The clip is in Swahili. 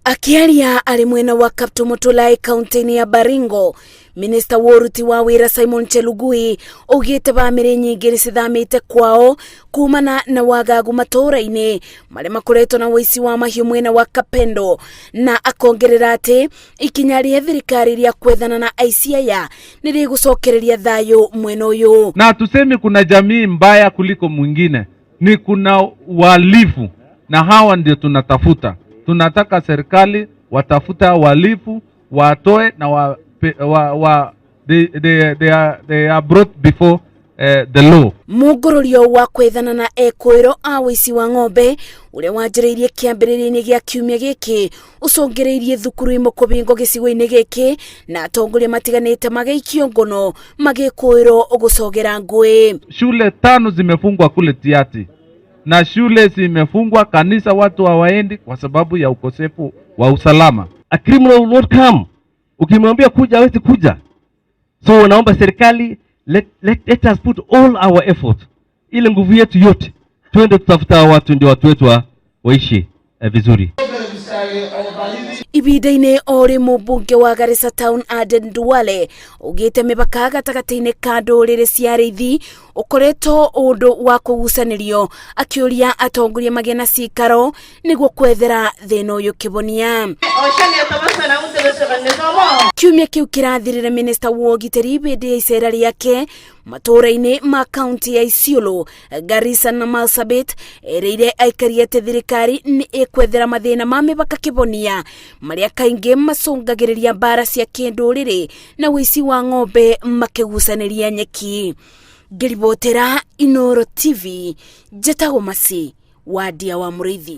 Akiaria ari mwena wa Kapedo Mutulai kaunti ya Baringo, Mĩnĩster wa ũruti wa wĩra Simon Chelugui augĩte bamĩrĩ nyingĩ nĩcithamĩte kwao kumana na wagagu matũra-inĩ marĩa makoretwo na wĩici wa mahiũ mwena wa Kapedo, na akongerera atĩ ikinya rĩa thirikari rĩa gwethana na aici aya nĩrĩgũcokereria thayũ mwena ũyũ. Na tuseme kuna jamii mbaya kuliko mwingine, ni kuna walifu, na hawa ndio tunatafuta. Tunataka serikali watafuta walifu, watoe na they are brought before the law. Mũngũrũrio wa gwethana na ekwĩro a wĩici wa ng'ombe ũrĩa wanjĩrĩirie kĩambĩrĩria-inĩ gĩa kiumia gĩkĩ ũcũngĩrĩirie thukuru imwe kũbingwo gĩcigo-inĩ gĩkĩ, na atongoria matiganĩte magĩikio ngono magĩkwĩrwo gũcogera ngũĩ. Shule 5 zimefungwa kule Tiati, na shule zimefungwa, kanisa watu hawaendi kwa sababu ya ukosefu wa usalama. A criminal will not come. Ukimwambia kuja hawezi kuja. So naomba serikali let us put all our effort, ile nguvu yetu yote twende tutafuta watu ndio watu wetu waishi vizuri. Ibida-inĩ ori mũmbunge wa Garissa Town Aden Duale ugĩte mĩbaka gatagatĩ-inĩ ka ndũrĩrĩ cia arĩithi ũkoretwo ũndũ wa kũgucanĩrio, akĩũria atongoria magĩe na cikaro nĩguo kwethera thĩna ũyũ kĩbonia. Kiumia kĩu kĩrathirire Mĩnĩster wa ũgitĩri hĩndĩ ya icera rĩake matũra-inĩ ma kaunti ya Isiolo, Garissa na Marsabit ereire aikari atĩ thirikari nĩ ĩkwethera mathĩna ma mĩbaka kĩbonia marĩa kaingĩ macũngagĩrĩria mbara cia kĩndũrĩrĩ na wĩici wa ng'ombe makĩgucanĩria nyeki. Ngĩribotera Inooro TV, njĩtagwo Masi wa Ndia wa Mũrĩithi.